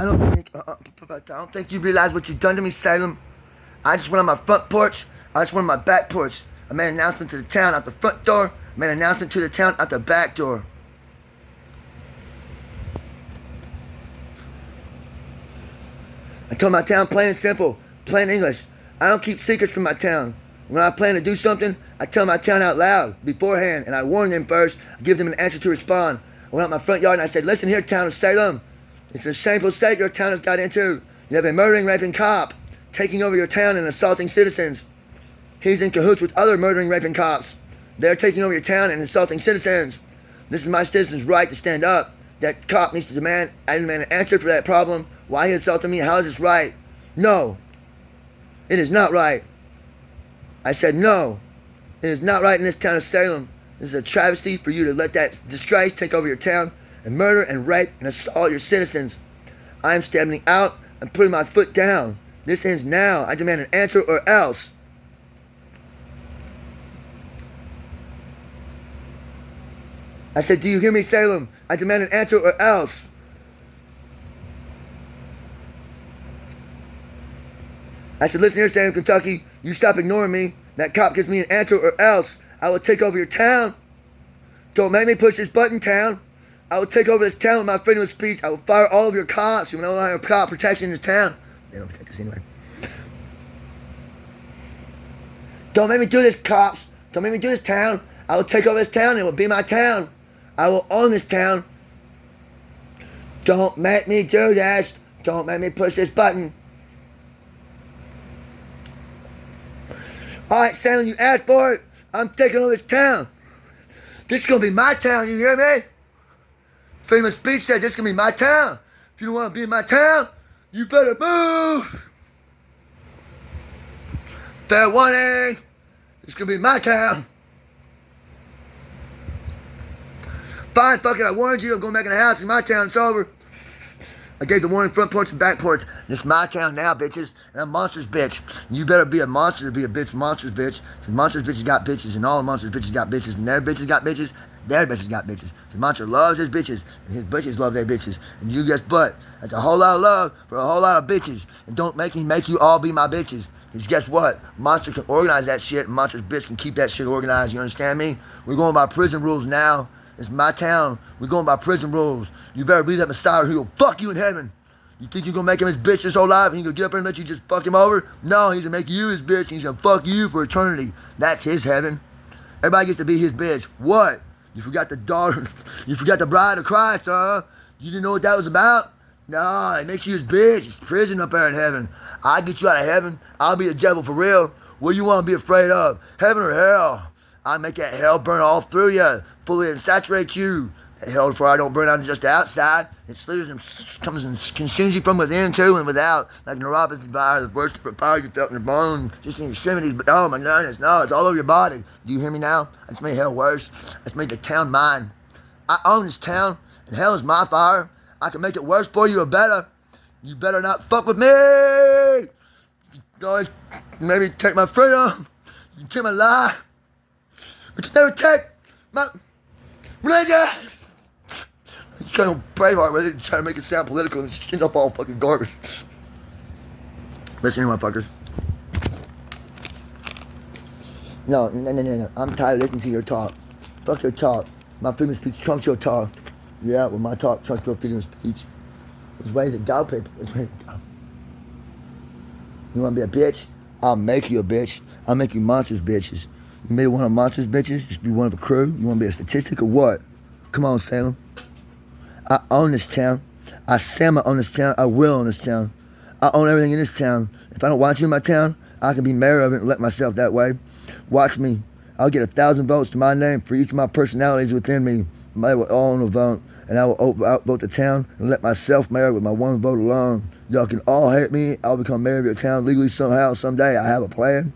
I don't think you realize what you've done to me, Salem. I just went on my front porch. I just went on my back porch. I made an announcement to the town out the front door. I made an announcement to the town out the back door. I told my town plain and simple, plain English. I don't keep secrets from my town. When I plan to do something, I tell my town out loud beforehand, and I warn them first. I give them an answer to respond. I went out my front yard and I said, listen here, town of Salem. It's a shameful state your town has got into. You have a murdering, raping cop taking over your town and assaulting citizens. He's in cahoots with other murdering, raping cops. They're taking over your town and assaulting citizens. This is my citizens' right to stand up. That cop needs to demand an answer for that problem. Why he assaulted me? How is this right? No. It is not right. I said no. It is not right in this town of Salem. This is a travesty for you to let that disgrace take over your town and murder and rape and assault your citizens. I am standing out and putting my foot down. This ends now. I demand an answer or else. I said, do you hear me, Salem? I demand an answer or else. I said, listen here, Salem, Kentucky. You stop ignoring me. That cop gives me an answer or else I will take over your town. Don't make me push this button, town. I will take over this town with my freedom of speech. I will fire all of your cops. You know I have cop protection in this town. They don't protect us anyway. Don't make me do this, cops. Don't make me do this, town. I will take over this town. It will be my town. I will own this town. Don't make me do this. Don't make me push this button. All right, Salem, you asked for it. I'm taking over this town. This is going to be my town, you hear me? Freedom of speech said this is going to be my town. If you don't want to be in my town, you better move. Fair warning. This is going to be my town. Fine, fuck it, I warned you. I'm going back in the house. It's my town. It's over. I gave the warning front porch and back porch. This is my town now, bitches. And I'm monsters, bitch. You better be a monster to be a bitch. Monsters, bitch. Because monsters, bitches got bitches. And all the monsters, bitches got bitches. And their bitches got bitches. Their bitches got bitches. The monster loves his bitches. And his bitches love their bitches. And you guess what? That's a whole lot of love for a whole lot of bitches. And don't make me make you all be my bitches. Because guess what? Monster can organize that shit. And monsters, bitch, can keep that shit organized. You understand me? We're going by prison rules now. It's my town. We're going by prison rules. You better believe that Messiah who will fuck you in heaven. You think you're going to make him his bitch his whole life and he's going to get up there and let you just fuck him over? No, he's going to make you his bitch and he's going to fuck you for eternity. That's his heaven. Everybody gets to be his bitch. What? You forgot the daughter. You forgot the bride of Christ, huh? You didn't know what that was about? No, it makes you his bitch. It's prison up there in heaven. I'll get you out of heaven. I'll be the devil for real. What do you want to be afraid of? Heaven or hell? I'll make that hell burn all through you. Fully and saturate you. That hell fire don't burn out just the outside. It slithers and comes and consumes you from within too and without. Like neuropathy virus, the worst fire you felt in your bone, just in your extremities. But oh my goodness, no, it's all over your body. Do you hear me now? I just made hell worse. I just made the town mine. I own this town, and hell is my fire. I can make it worse for you or better. You better not fuck with me. You guys maybe take my freedom. You can take my life. But you never take my religion. He's kind of Braveheart with it, trying to make it sound political, and it's ends up all fucking garbage. Listen here, motherfuckers. No. I'm tired of listening to your talk. Fuck your talk. My freedom of speech trumps your talk. Yeah, well, my talk trumps your freedom of speech. There's ways to go, people. There's ways to go. You want to be a bitch? I'll make you a bitch. I'll make you monsters bitches. You may want a monsters bitches, just be one of a crew. You want to be a statistic or what? Come on, Salem. I own this town. I say I own this town. I will own this town. I own everything in this town. If I don't want you in my town, I can be mayor of it and let myself that way. Watch me. I'll get 1,000 votes to my name for each of my personalities within me. They will all own a vote, and I will outvote the town and let myself mayor with my one vote alone. Y'all can all hate me. I'll become mayor of your town legally somehow, someday. I have a plan.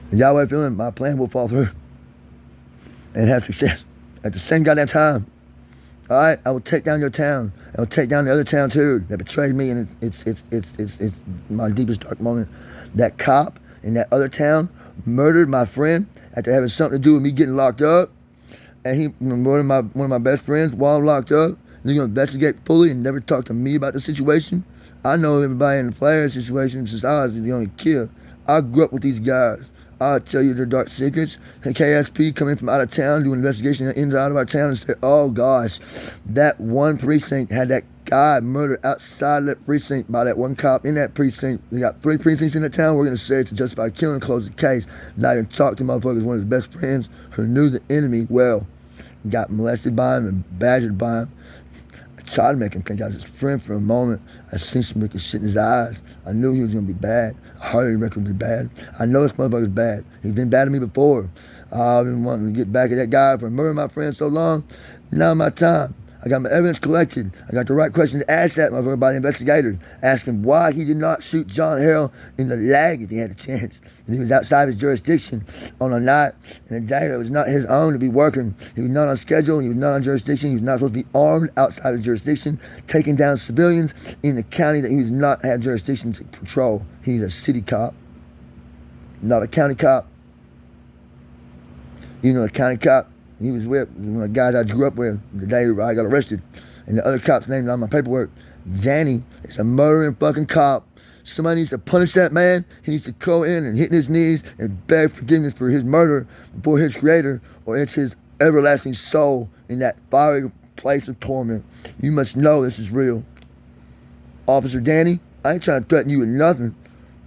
And Yahweh feeling my plan will fall through and have success at the same goddamn time. All right, I will take down your town. I will take down the other town too that betrayed me, and it's my deepest dark moment. That cop in that other town murdered my friend after having something to do with me getting locked up, and he murdered one of my best friends while I'm locked up. You're going to investigate fully and never talk to me about the situation? I know everybody in the player situation since I was the young kid. I grew up with these guys. I'll tell you their dark secrets. And KSP coming from out of town, doing investigation inside of our town and say, oh gosh, that one precinct had that guy murdered outside of that precinct by that one cop in that precinct. We got 3 precincts in the town. We're going to say it's a justified killing, close the case. Not even talk to motherfuckers, one of his best friends who knew the enemy well. Got molested by him and badgered by him. I tried to make him think I was his friend for a moment. I seen some wicked shit in his eyes. I knew he was going to be bad. I heard his record was bad. I know this motherfucker's bad. He's been bad to me before. I've been wanting to get back at that guy for murdering my friend so long. Now my time. I got my evidence collected. I got the right question to ask that motherfucker by the investigators, asking why he did not shoot John Harrell in the leg if he had a chance. And he was outside his jurisdiction on a night and a day that was not his own to be working. He was not on schedule. He was not on jurisdiction. He was not supposed to be armed outside his jurisdiction, taking down civilians in the county that he was not had jurisdiction to patrol. He's a city cop, not a county cop. You know, a county cop he was with one of the guys I grew up with the day I got arrested. And the other cop's name on my paperwork, Danny, is a murdering fucking cop. Somebody needs to punish that man. He needs to go in and hit his knees and beg forgiveness for his murder before his creator, or it's his everlasting soul in that fiery place of torment. You must know this is real. Officer Danny, I ain't trying to threaten you with nothing.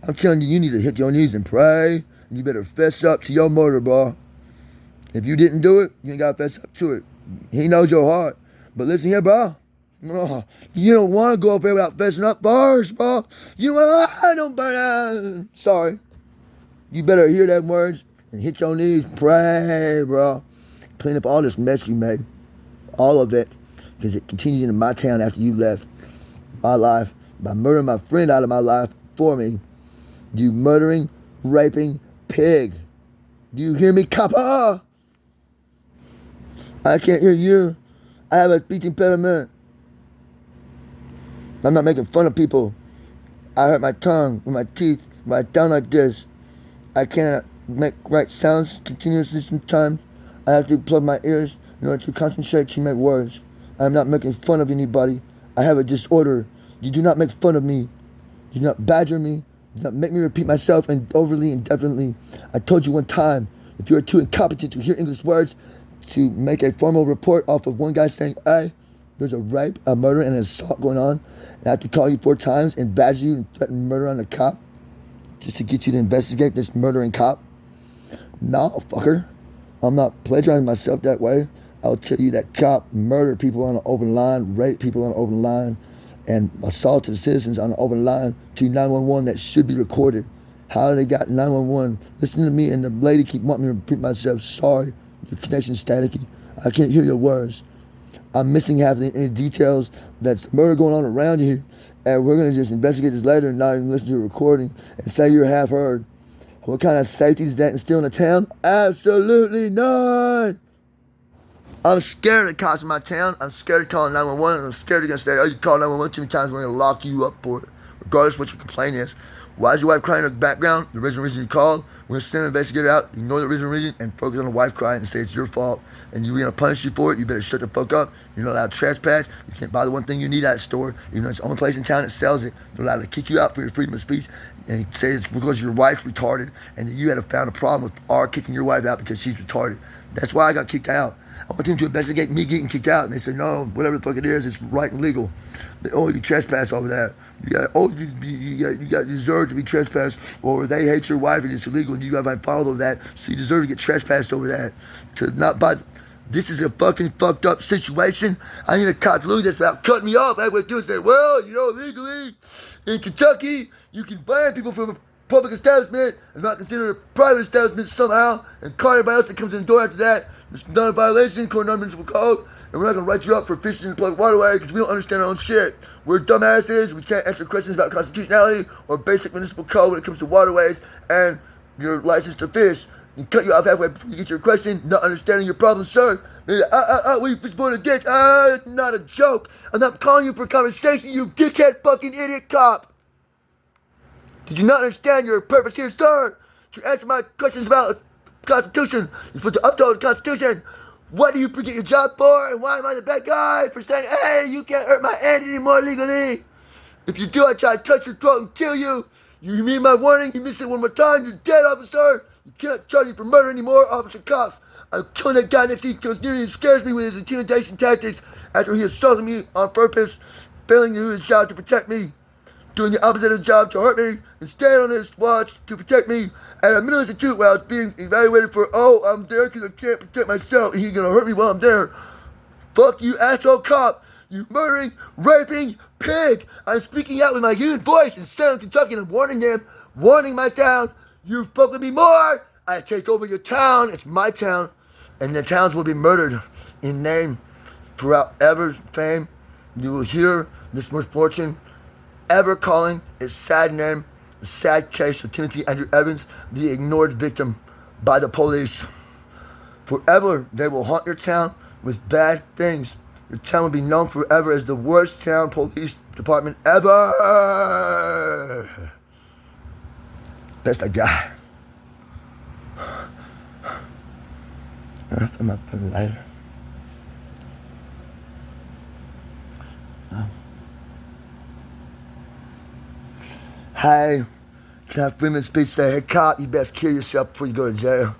I'm telling you, you need to hit your knees and pray, and you better fess up to your murder, bro. If you didn't do it, you ain't got to fess up to it. He knows your heart. But listen here, bro. You don't want to go up there without fessing up first, bro. You want I don't burn out. Sorry. You better hear them words and hit your knees. Pray, bro. Clean up all this mess you made. All of it. Because it continued into my town after you left my life by murdering my friend out of my life for me. You murdering, raping pig. Do you hear me, copper? I can't hear you. I have a speech impediment. I'm not making fun of people. I hurt my tongue with my teeth when I sound like this. I cannot make right sounds continuously sometimes. I have to plug my ears in order to concentrate to make words. I am not making fun of anybody. I have a disorder. You do not make fun of me. You do not badger me. Do not make me repeat myself and overly and definitely. I told you one time, if you are too incompetent to hear English words, to make a formal report off of one guy saying, hey, there's a rape, a murder, and an assault going on, and I have to call you 4 times and badger you and threaten murder on a cop just to get you to investigate this murdering cop? No, fucker. I'm not plagiarizing myself that way. I'll tell you that cop murdered people on an open line, raped people on an open line, and assaulted citizens on an open line to 911 that should be recorded. How they got 911? Listen to me, and the lady keep wanting me to repeat myself. Sorry. Your connection's staticky. I can't hear your words. I'm missing half the details. That's murder going on around you, and we're gonna just investigate this later and not even listen to your recording and say you're half heard. What kind of safety is that instilled in the town? Absolutely none. I'm scared of the cops in my town. I'm scared of calling 911. I'm scared they're gonna say, oh, you called 911 too many times, we're gonna lock you up for it, regardless of what your complaint is. Why is your wife crying in the background? The original reason you called. We're going to send an investigator out, ignore the original reason, and focus on the wife crying and say it's your fault. And we're going to punish you for it. You better shut the fuck up. You're not allowed to trespass. You can't buy the one thing you need at the store. You know, it's the only place in town that sells it. They're allowed to kick you out for your freedom of speech. And say it's because your wife's retarded and that you had found a problem with our kicking your wife out because she's retarded. That's why I got kicked out. I want them to investigate me getting kicked out, and they said, no, whatever the fuck it is, it's right and legal. You trespass over that. You deserve to be trespassed, or they hate your wife and it's illegal, and you got to follow that, so you deserve to get trespassed over that. To not buy. This is a fucking fucked up situation. I need a cop to look at this without cutting me off. I would do and say, well, you know, legally in Kentucky, you can ban people from a public establishment and not consider it a private establishment somehow, and call everybody else that comes in the door after that. It's not a violation according to our municipal code, and we're not going to write you up for fishing in the public waterway because we don't understand our own shit. We're dumbasses. We can't answer questions about constitutionality or basic municipal code when it comes to waterways and your license to fish. And cut you off halfway before you get your question, not understanding your problem, sir. What are you supposed against? It's not a joke. I'm not calling you for conversation, you dickhead fucking idiot cop. Did you not understand your purpose here, sir? To answer my questions about the Constitution. You're supposed to uphold the Constitution. What do you forget your job for? And why am I the bad guy for saying, hey, you can't hurt my aunt anymore legally? If you do, I try to touch your throat and kill you. You hear me my warning? You miss it one more time, you're dead, officer. You can't charge me for murder anymore, Officer Cox. I'm killing that guy next to you because nearly scares me with his intimidation tactics after he assaulted me on purpose, failing to do his job to protect me, doing the opposite of his job to hurt me, and staying on his watch to protect me at a mental institute while I was being evaluated for, oh, I'm there because I can't protect myself and he's gonna hurt me while I'm there. Fuck you, asshole cop. You murdering, raping pig. I'm speaking out with my human voice in Salem, Kentucky, and I'm warning my town. You fuck with me more, I take over your town. It's my town. And the towns will be murdered in name throughout ever fame. You will hear this misfortune ever calling its sad name, the sad case of Timothy Andrew Evans, the ignored victim by the police. Forever, they will haunt your town with bad things. Your town will be known forever as the worst town police department ever. That's the guy. I'm up for later. Hey, can I have freedom of speech say, hey cop, you best kill yourself before you go to jail.